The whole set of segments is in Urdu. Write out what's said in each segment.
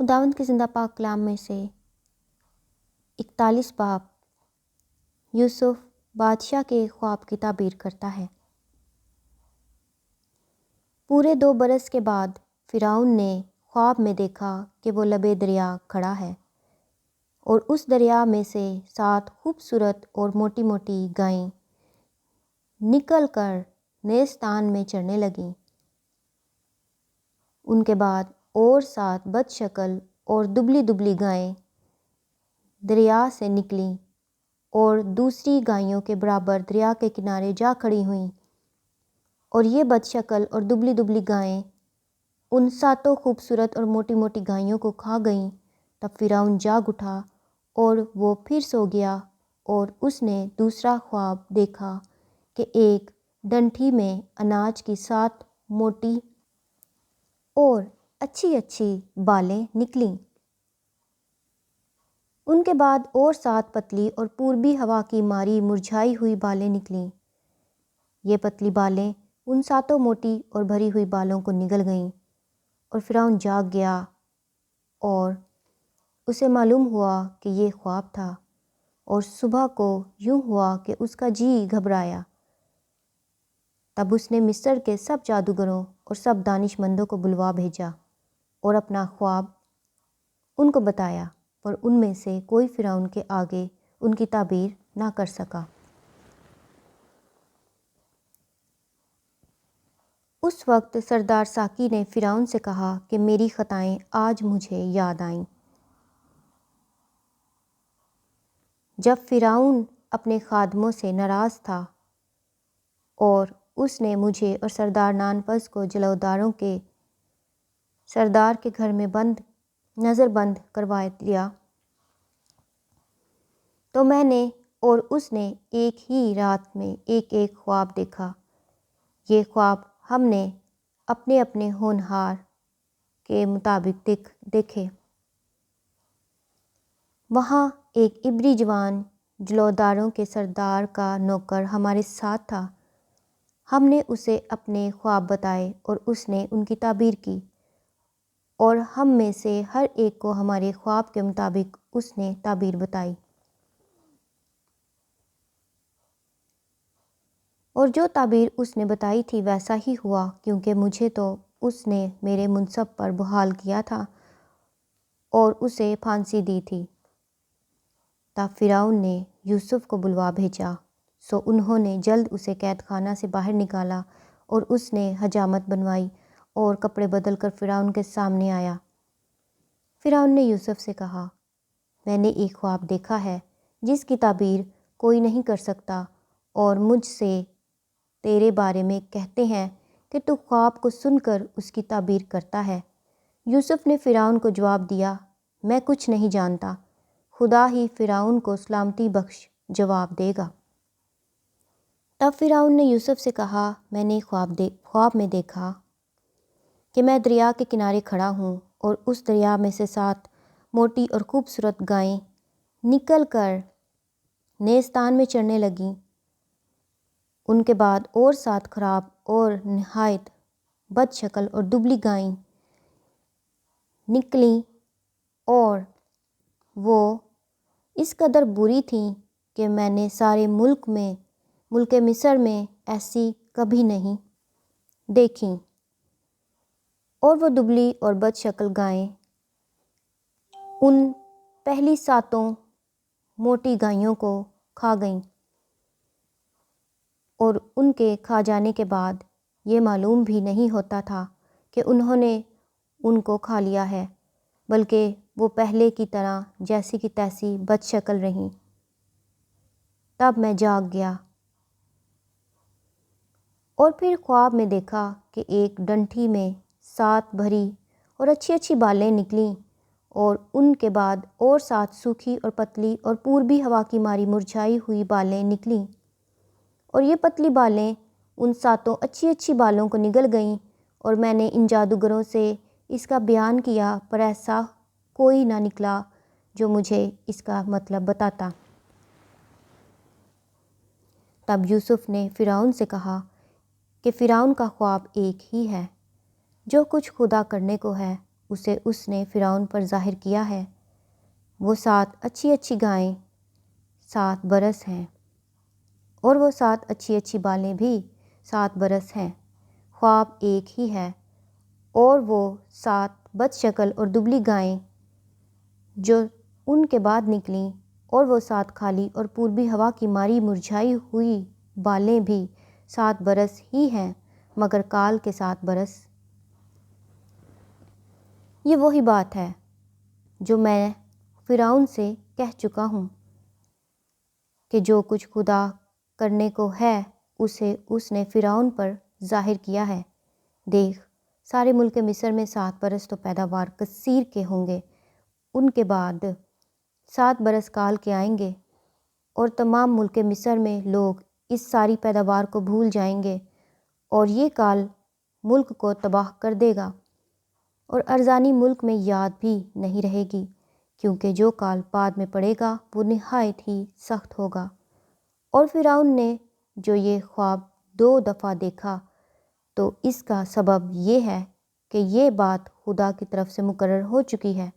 خداوند کے زندہ پاک کلام میں سے 41 باب یوسف بادشاہ کے خواب کی تعبیر کرتا ہے۔ پورے 2 برس کے بعد فرعون نے خواب میں دیکھا کہ وہ لبے دریا کھڑا ہے اور اس دریا میں سے 7 خوبصورت اور موٹی موٹی گائیں نکل کر نیستان میں چرنے لگیں۔ ان کے بعد اور 7 بد شکل اور دبلی دبلی گائیں دریا سے نکلیں اور دوسری گائیوں کے برابر دریا کے کنارے جا کھڑی ہوئیں، اور یہ بد شکل اور دبلی دبلی گائیں ان 7 خوبصورت اور موٹی موٹی گائیوں کو کھا گئیں۔ تب فرعون جاگ اٹھا اور وہ پھر سو گیا، اور اس نے دوسرا خواب دیکھا کہ ایک ڈنٹھی میں اناج کی 7 موٹی اور اچھی اچھی بالیں نکلیں۔ ان کے بعد اور 7 پتلی اور پوربی ہوا کی ماری مرجھائی ہوئی بالیں نکلیں۔ یہ پتلی بالیں ان 7 موٹی اور بھری ہوئی بالوں کو نگل گئیں، اور فرعون جاگ گیا اور اسے معلوم ہوا کہ یہ خواب تھا، اور صبح کو یوں ہوا کہ اس کا جی گھبرایا۔ تب اس نے مصر کے سب جادوگروں اور سب دانش مندوں کو بلوا بھیجا اور اپنا خواب ان کو بتایا، پر ان میں سے کوئی فرعون کے آگے ان کی تعبیر نہ کر سکا۔ اس وقت سردار ساقی نے فرعون سے کہا کہ میری خطائیں آج مجھے یاد آئیں۔ جب فرعون اپنے خادموں سے ناراض تھا اور اس نے مجھے اور سردار نانفذ کو جلوداروں کے سردار کے گھر میں نظر بند کروا لیا، تو میں نے اور اس نے ایک ہی رات میں ایک ایک خواب دیکھا۔ یہ خواب ہم نے اپنے اپنے ہونہار کے مطابق دیکھے۔ وہاں ایک عبری جوان جلوداروں کے سردار کا نوکر ہمارے ساتھ تھا۔ ہم نے اسے اپنے خواب بتائے اور اس نے ان کی تعبیر کی، اور ہم میں سے ہر ایک کو ہمارے خواب کے مطابق اس نے تعبیر بتائی۔ اور جو تعبیر اس نے بتائی تھی ویسا ہی ہوا، کیونکہ مجھے تو اس نے میرے منصب پر بحال کیا تھا اور اسے پھانسی دی تھی۔ تب فرعون نے یوسف کو بلوا بھیجا، سو انہوں نے جلد اسے قید خانہ سے باہر نکالا، اور اس نے حجامت بنوائی اور کپڑے بدل کر فرعون کے سامنے آیا۔ فرعون نے یوسف سے کہا، میں نے ایک خواب دیکھا ہے جس کی تعبیر کوئی نہیں کر سکتا، اور مجھ سے تیرے بارے میں کہتے ہیں کہ تو خواب کو سن کر اس کی تعبیر کرتا ہے۔ یوسف نے فرعون کو جواب دیا، میں کچھ نہیں جانتا، خدا ہی فرعون کو سلامتی بخش جواب دے گا۔ تب فرعون نے یوسف سے کہا، میں نے خواب میں دیکھا کہ میں دریا کے کنارے کھڑا ہوں، اور اس دریا میں سے 7 موٹی اور خوبصورت گائیں نکل کر نیستان میں چرنے لگیں۔ ان کے بعد اور 7 خراب اور نہایت بد شکل اور دبلی گائیں نکلیں، اور وہ اس قدر بری تھیں کہ میں نے سارے ملک مصر میں ایسی کبھی نہیں دیکھیں۔ اور وہ دبلی اور بد شکل گائیں ان پہلی 7 موٹی گائیوں کو کھا گئیں، اور ان کے کھا جانے کے بعد یہ معلوم بھی نہیں ہوتا تھا کہ انہوں نے ان کو کھا لیا ہے، بلکہ وہ پہلے کی طرح جیسی کی تیسی بد شکل رہیں۔ تب میں جاگ گیا اور پھر خواب میں دیکھا کہ ایک ڈنٹھی میں 7 بھری اور اچھی اچھی بالیں نکلیں، اور ان کے بعد اور 7 سوکھی اور پتلی اور پوربی ہوا کی ماری مرجھائی ہوئی بالیں نکلیں، اور یہ پتلی بالیں ان 7 اچھی اچھی بالوں کو نگل گئیں، اور میں نے ان جادوگروں سے اس کا بیان کیا، پر ایسا کوئی نہ نکلا جو مجھے اس کا مطلب بتاتا۔ تب یوسف نے فرعون سے کہا کہ فرعون کا خواب ایک ہی ہے، جو کچھ خدا کرنے کو ہے اسے اس نے فرعون پر ظاہر کیا ہے، وہ 7 اچھی اچھی گائیں 7 برس ہیں، اور وہ 7 اچھی اچھی بالیں بھی 7 برس ہیں۔ خواب ایک ہی ہے، اور وہ 7 بد شکل اور دبلی گائیں جو ان کے بعد نکلیں، اور وہ 7 خالی اور پوربی ہوا کی ماری مرجھائی ہوئی بالیں بھی 7 برس ہی ہیں، مگر کال کے 7 برس۔ یہ وہی بات ہے جو میں فرعون سے کہہ چکا ہوں کہ جو کچھ خدا کرنے کو ہے اسے اس نے فرعون پر ظاہر کیا ہے۔ دیکھ، سارے ملک مصر میں 7 برس تو پیداوار کثیر کے ہوں گے، ان کے بعد 7 برس کال کے آئیں گے، اور تمام ملک مصر میں لوگ اس ساری پیداوار کو بھول جائیں گے، اور یہ کال ملک کو تباہ کر دے گا، اور ارزانی ملک میں یاد بھی نہیں رہے گی، کیونکہ جو کال بعد میں پڑے گا وہ نہایت ہی سخت ہوگا۔ اور فرعون نے جو یہ خواب 2 دفعہ دیکھا، تو اس کا سبب یہ ہے کہ یہ بات خدا کی طرف سے مقرر ہو چکی ہے،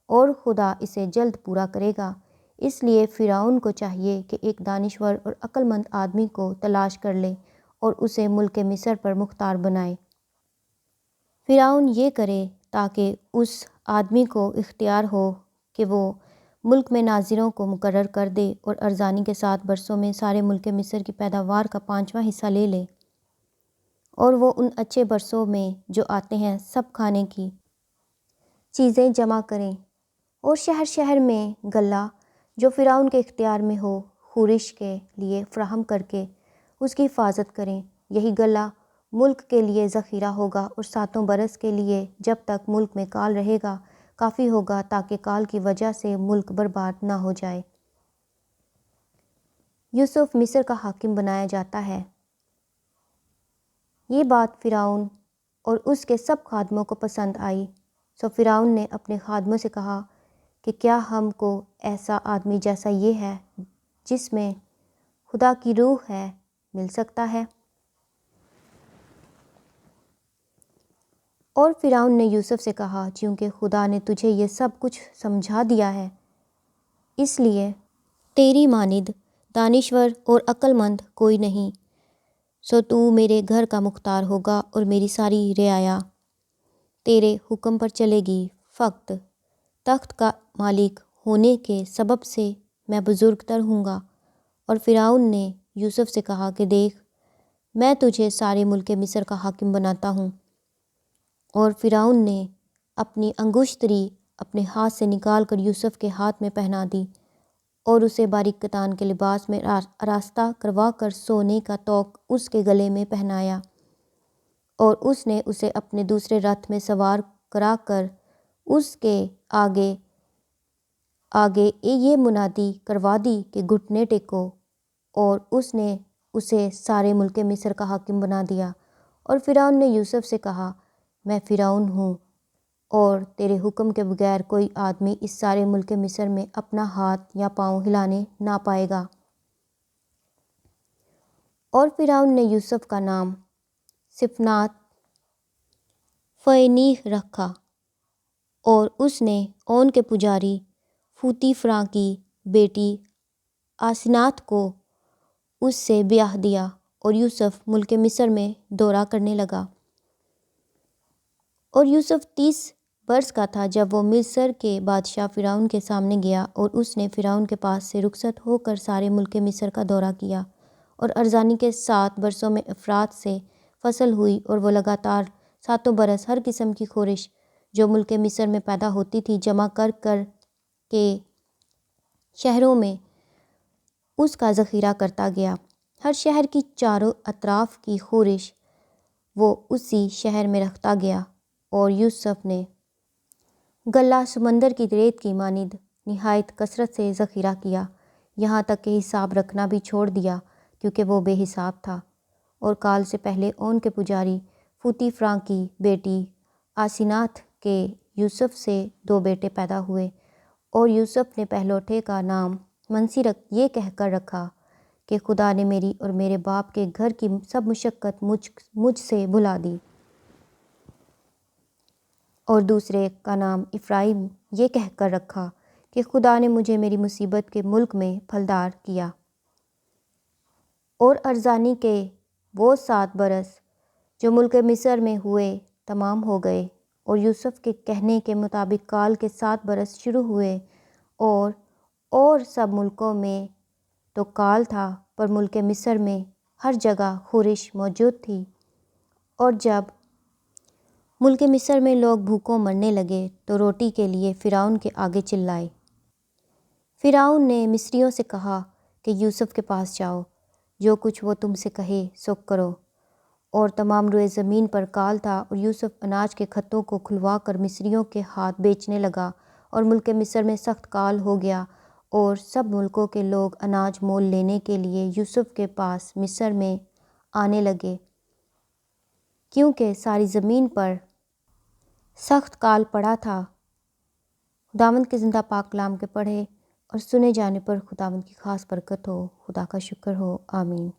اور خدا اسے جلد پورا کرے گا۔ اس لیے فرعون کو چاہیے کہ ایک دانشور اور عقل مند آدمی کو تلاش کر لے اور اسے ملک مصر پر مختار بنائے۔ فرعون یہ کرے تاکہ اس آدمی کو اختیار ہو کہ وہ ملک میں ناظروں کو مقرر کر دے اور ارزانی کے 7 برسوں میں سارے ملک مصر کی پیداوار کا 5واں حصہ لے لے، اور وہ ان اچھے برسوں میں جو آتے ہیں سب کھانے کی چیزیں جمع کریں، اور شہر شہر میں غلہ جو فرعون کے اختیار میں ہو خورش کے لیے فراہم کر کے اس کی حفاظت کریں۔ یہی غلہ ملک کے لیے ذخیرہ ہوگا، اور 7 برس کے لیے جب تک ملک میں کال رہے گا کافی ہوگا، تاکہ کال کی وجہ سے ملک برباد نہ ہو جائے۔ یوسف مصر کا حاکم بنایا جاتا ہے۔ یہ بات فرعون اور اس کے سب خادموں کو پسند آئی، سو فرعون نے اپنے خادموں سے کہا کہ کیا ہم کو ایسا آدمی جیسا یہ ہے جس میں خدا کی روح ہے مل سکتا ہے؟ اور فرعون نے یوسف سے کہا، چونکہ خدا نے تجھے یہ سب کچھ سمجھا دیا ہے، اس لیے تیری مانند دانشور اور عقل مند کوئی نہیں، سو تو میرے گھر کا مختار ہوگا، اور میری ساری رعایا تیرے حکم پر چلے گی۔ فقط تخت کا مالک ہونے کے سبب سے میں بزرگ تر ہوں گا۔ اور فرعون نے یوسف سے کہا کہ دیکھ، میں تجھے سارے ملک مصر کا حاکم بناتا ہوں۔ اور فرعون نے اپنی انگشتری اپنے ہاتھ سے نکال کر یوسف کے ہاتھ میں پہنا دی، اور اسے باریک کتان کے لباس میں آراستہ کروا کر سونے کا توق اس کے گلے میں پہنایا، اور اس نے اسے اپنے دوسرے رتھ میں سوار کرا کر اس کے آگے آگے یہ منادی کروا دی کہ گھٹنے ٹیکو، اور اس نے اسے سارے ملک مصر کا حاکم بنا دیا۔ اور فرعون نے یوسف سے کہا، میں فرعون ہوں، اور تیرے حکم کے بغیر کوئی آدمی اس سارے ملک مصر میں اپنا ہاتھ یا پاؤں ہلانے نہ پائے گا۔ اور فرعون نے یوسف کا نام صفنات فینیح رکھا، اور اس نے اون کے پجاری پوطیفرا کی بیٹی آسنات کو اس سے بیاہ دیا، اور یوسف ملک مصر میں دورہ کرنے لگا۔ اور یوسف 30 برس کا تھا جب وہ مصر کے بادشاہ فرعون کے سامنے گیا، اور اس نے فرعون کے پاس سے رخصت ہو کر سارے ملک مصر کا دورہ کیا۔ اور ارزانی کے 7 برسوں میں افراط سے فصل ہوئی، اور وہ لگاتار 7 برس ہر قسم کی خورش جو ملک مصر میں پیدا ہوتی تھی جمع کر کر کے شہروں میں اس کا ذخیرہ کرتا گیا۔ ہر شہر کی چاروں اطراف کی خورش وہ اسی شہر میں رکھتا گیا۔ اور یوسف نے غلہ سمندر کی ریت کی مانند نہایت کثرت سے ذخیرہ کیا، یہاں تک کہ حساب رکھنا بھی چھوڑ دیا، کیونکہ وہ بے حساب تھا۔ اور کال سے پہلے اون کے پجاری پوطیفرا کی بیٹی آسنات کے یوسف سے 2 بیٹے پیدا ہوئے، اور یوسف نے پہلوٹے کا نام منسی یہ کہہ کر رکھا کہ خدا نے میری اور میرے باپ کے گھر کی سب مشقت مجھ سے بھلا دی۔ اور دوسرے کا نام افرایم یہ کہہ کر رکھا کہ خدا نے مجھے میری مصیبت کے ملک میں پھلدار کیا۔ اور ارزانی کے وہ 7 برس جو ملک مصر میں ہوئے تمام ہو گئے، اور یوسف کے کہنے کے مطابق کال کے 7 برس شروع ہوئے، اور سب ملکوں میں تو کال تھا، پر ملک مصر میں ہر جگہ خورش موجود تھی۔ اور جب ملک مصر میں لوگ بھوکوں مرنے لگے تو روٹی کے لیے فرعون کے آگے چلائے۔ فرعون نے مصریوں سے کہا کہ یوسف کے پاس جاؤ، جو کچھ وہ تم سے کہے سو کرو۔ اور تمام روئے زمین پر کال تھا، اور یوسف اناج کے کھتوں کو کھلوا کر مصریوں کے ہاتھ بیچنے لگا، اور ملک مصر میں سخت کال ہو گیا، اور سب ملکوں کے لوگ اناج مول لینے کے لیے یوسف کے پاس مصر میں آنے لگے، کیونکہ ساری زمین پر سخت کال پڑا تھا۔ خداوند کے زندہ پاک کلام کے پڑھے اور سنے جانے پر خداوند کی خاص برکت ہو۔ خدا کا شکر ہو، آمین۔